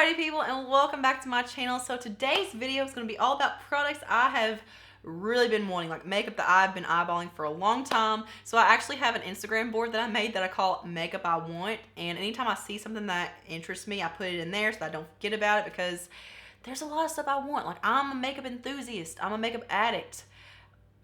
Alrighty people, and welcome back to my channel. So today's video is going to be all about products I have really been wanting, like makeup that I've been eyeballing for a long time. So I actually have an Instagram board that I made that I call Makeup I Want, and anytime I see something that interests me, I put it in there so that I don't forget about it, because there's a lot of stuff I want. Like, I'm a makeup enthusiast, I'm a makeup addict,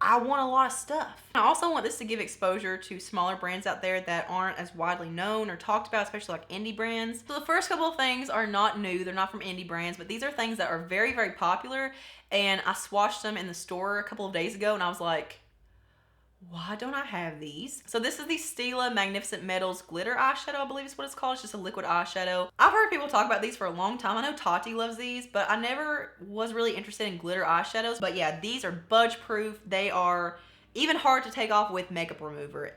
I want a lot of stuff. I also want this to give exposure to smaller brands out there that aren't as widely known or talked about, especially like indie brands. So the first couple of things are not new, they're not from indie brands, but these are things that are very, very popular, and I swatched them in the store a couple of days ago and I was like, why don't I have these? So this is the Stila Magnificent Metals Glitter Eyeshadow, I believe is what it's called. It's just a liquid eyeshadow. I've heard people talk about these for a long time. I know Tati loves these, but I never was really interested in glitter eyeshadows. But yeah, these are budge proof. They are even hard to take off with makeup remover.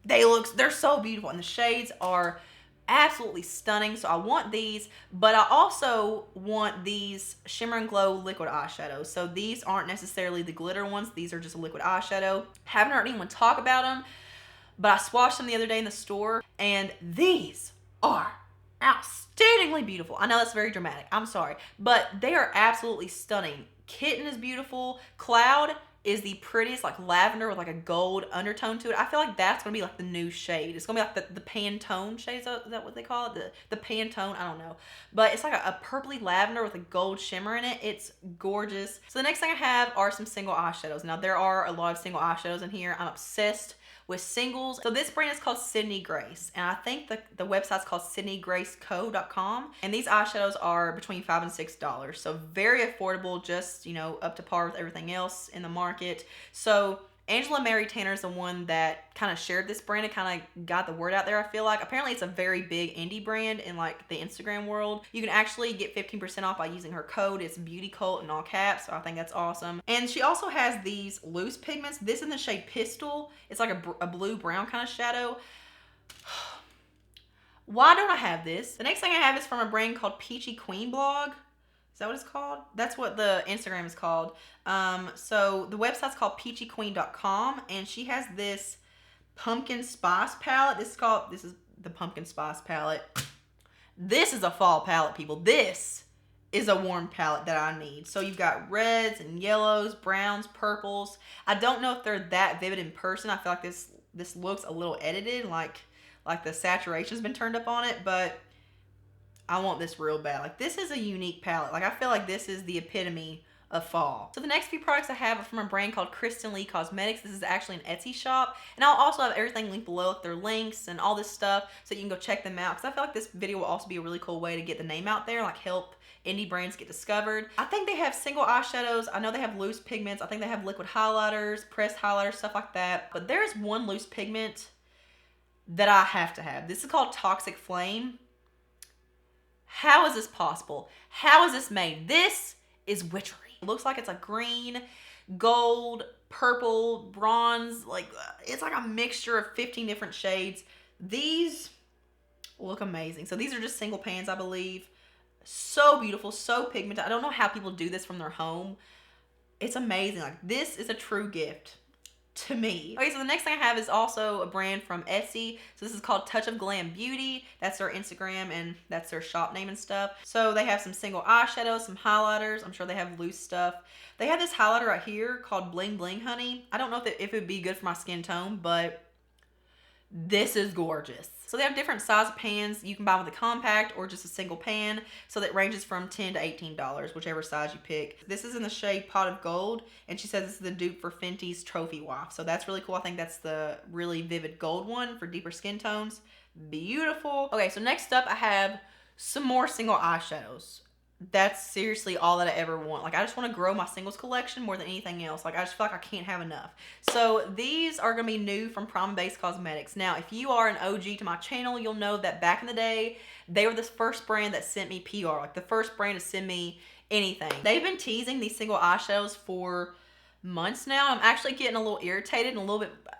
They're so beautiful, and the shades are absolutely stunning. So I want these, but I also want these Shimmer and Glow liquid eyeshadows. So these aren't necessarily the glitter ones, these are just a liquid eyeshadow. Haven't heard anyone talk about them, but I swatched them the other day in the store, and these are outstandingly beautiful. I know that's very dramatic, I'm sorry, but they are absolutely stunning. Kitten is beautiful. Cloud is the prettiest, like lavender with like a gold undertone to it. I feel like that's gonna be like the new shade. It's gonna be like the Pantone shade. Is that what they call it? The Pantone, I don't know. But it's like a purpley lavender with a gold shimmer in it. It's gorgeous. So the next thing I have are some single eyeshadows. Now there are a lot of single eyeshadows in here. I'm obsessed with singles. So this brand is called Sydney Grace, and I think the website's called sydneygraceco.com, and these eyeshadows are between $5 and $6, so very affordable, just, you know, up to par with everything else in the market. So Angela Mary Tanner is the one that kind of shared this brand and kind of got the word out there, I feel like. Apparently it's a very big indie brand in like the Instagram world. You can actually get 15% off by using her code. It's Beauty Cult in all caps, so I think that's awesome. And she also has these loose pigments. This in the shade Pistol. It's like a blue-brown kind of shadow. Why don't I have this? The next thing I have is from a brand called Peachy Queen blog. Is that what it's called? That's what the Instagram is called. So the website's called peachyqueen.com, and she has this pumpkin spice palette. This is the pumpkin spice palette. This is a fall palette, people. This is a warm palette that I need. So you've got reds and yellows, browns, purples. I don't know if they're that vivid in person. I feel like this looks a little edited, like the saturation's been turned up on it, but I want this real bad. Like, this is a unique palette. Like, I feel like this is the epitome of fall. So the next few products I have are from a brand called Kristin Lee Cosmetics. This is actually an Etsy shop, and I'll also have everything linked below, like their links and all this stuff, so you can go check them out, because I feel like this video will also be a really cool way to get the name out there, like help indie brands get discovered. I think they have single eyeshadows. I know they have loose pigments. I think they have liquid highlighters, pressed highlighters, stuff like that. But there's one loose pigment that I have to have. This is called Toxic Flame. How is this possible? How is this made? This is witchery. It looks like it's a green, gold, purple, bronze. Like, it's like a mixture of 15 different shades. These look amazing. So these are just single pans, I believe. So beautiful, so pigmented. I don't know how people do this from their home. It's amazing. Like, this is a true gift to me. Okay, so the next thing I have is also a brand from Etsy. So this is called Touch of Glam Beauty. That's their Instagram, and that's their shop name and stuff. So they have some single eyeshadows, some highlighters. I'm sure they have loose stuff. They have this highlighter right here called Bling Bling Honey. I don't know if it would be good for my skin tone, but this is gorgeous. So they have different size pans. You can buy with a compact or just a single pan. So that ranges from $10 to $18, whichever size you pick. This is in the shade Pot of Gold, and she says this is the dupe for Fenty's Trophy Wife. So that's really cool. I think that's the really vivid gold one for deeper skin tones. Beautiful. Okay, so next up I have some more single eyeshadows. That's seriously all that I ever want. Like, I just want to grow my singles collection more than anything else. Like, I just feel like I can't have enough. So these are going to be new from Prombaes Cosmetics. Now, if you are an OG to my channel, you'll know that back in the day, they were the first brand that sent me PR. Like, the first brand to send me anything. They've been teasing these single eyeshadows for months now. I'm actually getting a little irritated and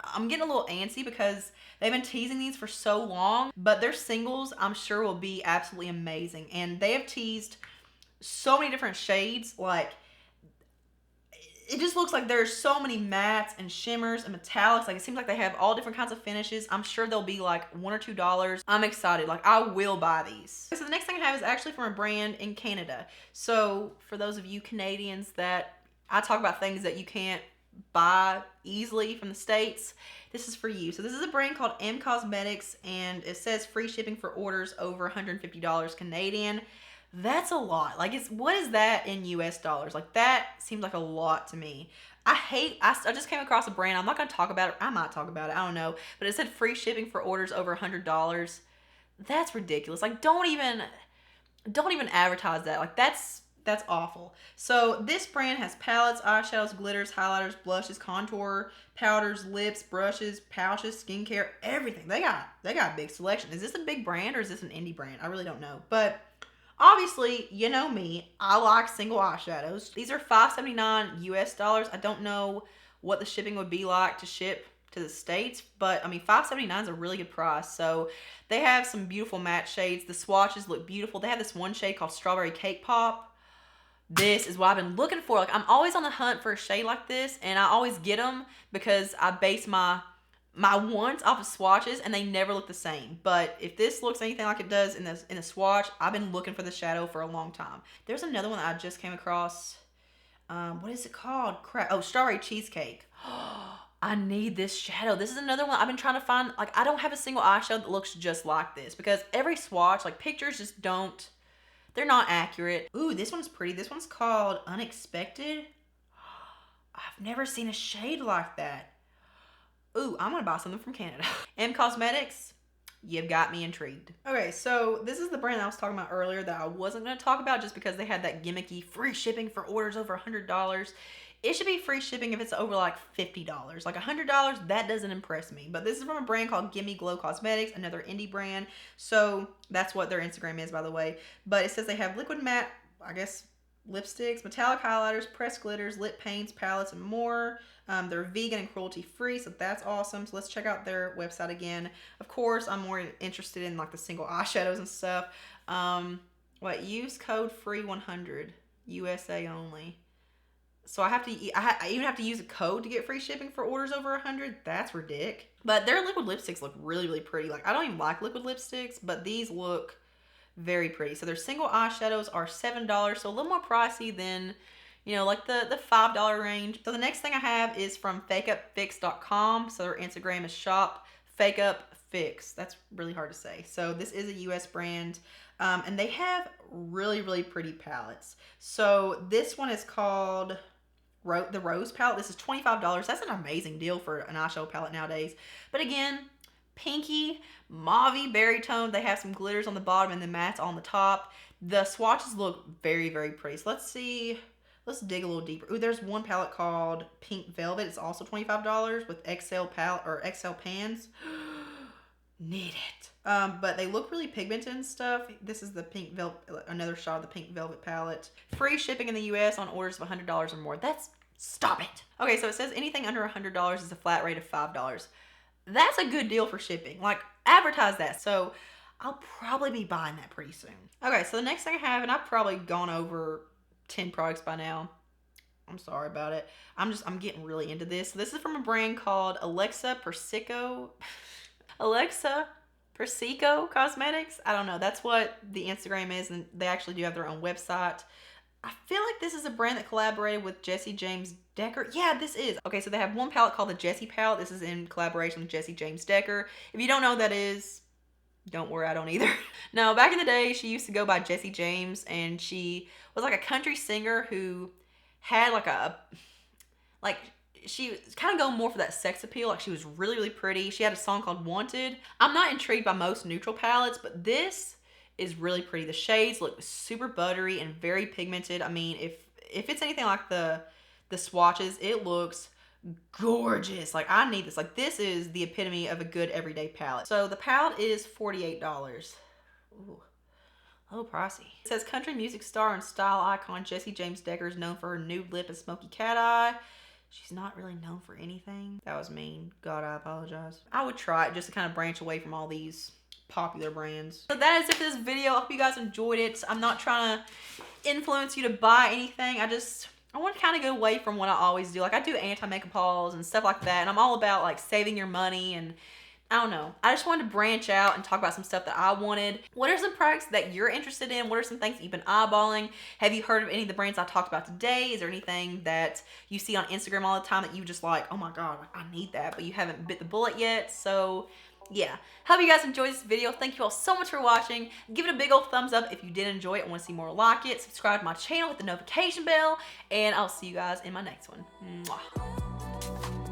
I'm getting a little antsy, because they've been teasing these for so long. But their singles, I'm sure, will be absolutely amazing. And they have teased so many different shades. Like, it just looks like there's so many mattes and shimmers and metallics. Like, it seems like they have all different kinds of finishes. I'm sure they'll be like $1 or $2. I'm excited. Like, I will buy these. So the next thing I have is actually from a brand in Canada. So for those of you Canadians that I talk about things that you can't buy easily from the States, this is for you. So this is a brand called M Cosmetics, and it says free shipping for orders over $150 Canadian. That's a lot. Like, what is that in US dollars? Like, that seems like a lot to me. I just came across a brand. I'm not going to talk about it. I might talk about it. I don't know. But it said free shipping for orders over $100. That's ridiculous. Like, don't even advertise that. Like, that's awful. So this brand has palettes, eyeshadows, glitters, highlighters, blushes, contour, powders, lips, brushes, pouches, skincare, everything. They got a big selection. Is this a big brand or is this an indie brand? I really don't know. But obviously, you know me, I like single eyeshadows. These are $5.79 US dollars. I don't know what the shipping would be like to ship to the States, but I mean, $5.79 is a really good price. So they have some beautiful matte shades. The swatches look beautiful. They have this one shade called Strawberry Cake Pop. This is what I've been looking for. Like, I'm always on the hunt for a shade like this, and I always get them because I base my wants off of swatches, and they never look the same. But if this looks anything like it does in the swatch, I've been looking for the shadow for a long time. There's another one that I just came across. What is it called? Crap. Oh, Strawberry Cheesecake. I need this shadow. This is another one I've been trying to find. Like, I don't have a single eyeshadow that looks just like this because every swatch, like, pictures just don't. They're not accurate. Ooh, this one's pretty. This one's called Unexpected. I've never seen a shade like that. Ooh, I'm gonna buy something from Canada. M Cosmetics, you've got me intrigued. Okay, so this is the brand I was talking about earlier that I wasn't gonna talk about just because they had that gimmicky free shipping for orders over $100. It should be free shipping if it's over like $50. Like $100, that doesn't impress me. But this is from a brand called Gimme Glow Cosmetics, another indie brand. So that's what their Instagram is, by the way. But it says they have liquid matte, I guess, lipsticks, metallic highlighters, pressed glitters, lip paints, palettes, and more. They're vegan and cruelty free, so that's awesome. So let's check out their website again. Of course, I'm more interested in like the single eyeshadows and stuff. Use code FREE100, USA only. So I even have to use a code to get free shipping for orders over 100. That's ridiculous. But their liquid lipsticks look really, really pretty. Like, I don't even like liquid lipsticks, but these look very pretty. So their single eyeshadows are $7, so a little more pricey than, you know, like the $5 range. So the next thing I have is from FakeupFix.com. So their Instagram is shop Fakeup Fix. That's really hard to say. So this is a US brand. And they have really, really pretty palettes. So this one is called the Rose palette. This is $25. That's an amazing deal for an eyeshadow palette nowadays. But again, pinky, mauve, berry tone. They have some glitters on the bottom and the mattes on the top. The swatches look very, very pretty. So let's see. Let's dig a little deeper. Ooh, there's one palette called Pink Velvet. It's also $25 with XL palette or XL pans. Need it. But they look really pigmented and stuff. This is the Pink Velvet, another shot of the Pink Velvet palette. Free shipping in the US on orders of $100 or more. Stop it. Okay, so it says anything under $100 is a flat rate of $5. That's a good deal for shipping. Like, advertise that. So I'll probably be buying that pretty soon. Okay, so the next thing I have, and I've probably gone over 10 products by now. I'm sorry about it. I'm getting really into this. So this is from a brand called Prosecco Cosmetics. I don't know. That's what the Instagram is, and they actually do have their own website. I feel like this is a brand that collaborated with Jesse James Decker. Yeah, this is. Okay, so they have one palette called the Jessie palette. This is in collaboration with Jesse James Decker. If you don't know who that is, don't worry, I don't either. No, back in the day, she used to go by Jessie James, and she was like a country singer who had she was kind of going more for that sex appeal. Like, she was really, really pretty. She had a song called Wanted. I'm not intrigued by most neutral palettes, but this is really pretty. The shades look super buttery and very pigmented. I mean, if it's anything like the swatches, it looks gorgeous. Like, I need this. Like, this is the epitome of a good everyday palette. So the palette is $48. Ooh, a little pricey. It says country music star and style icon Jesse James Decker is known for her nude lip and smoky cat eye. She's not really known for anything. That was mean. God, I apologize. I would try it just to kind of branch away from all these popular brands. So that is it for this video. I hope you guys enjoyed it. I'm not trying to influence you to buy anything. I I want to kind of go away from what I always do. Like, I do anti-makeup hauls and stuff like that, and I'm all about like saving your money, and I don't know. I just wanted to branch out and talk about some stuff that I wanted. What are some products that you're interested in? What are some things that you've been eyeballing? Have you heard of any of the brands I talked about today? Is there anything that you see on Instagram all the time that you just like, oh my God, I need that, but you haven't bit the bullet yet? So yeah, hope you guys enjoyed this video. Thank you all so much for watching. Give it a big old thumbs up if you did enjoy it and want to see more like it. Subscribe to my channel with the notification bell, and I'll see you guys in my next one. Mwah.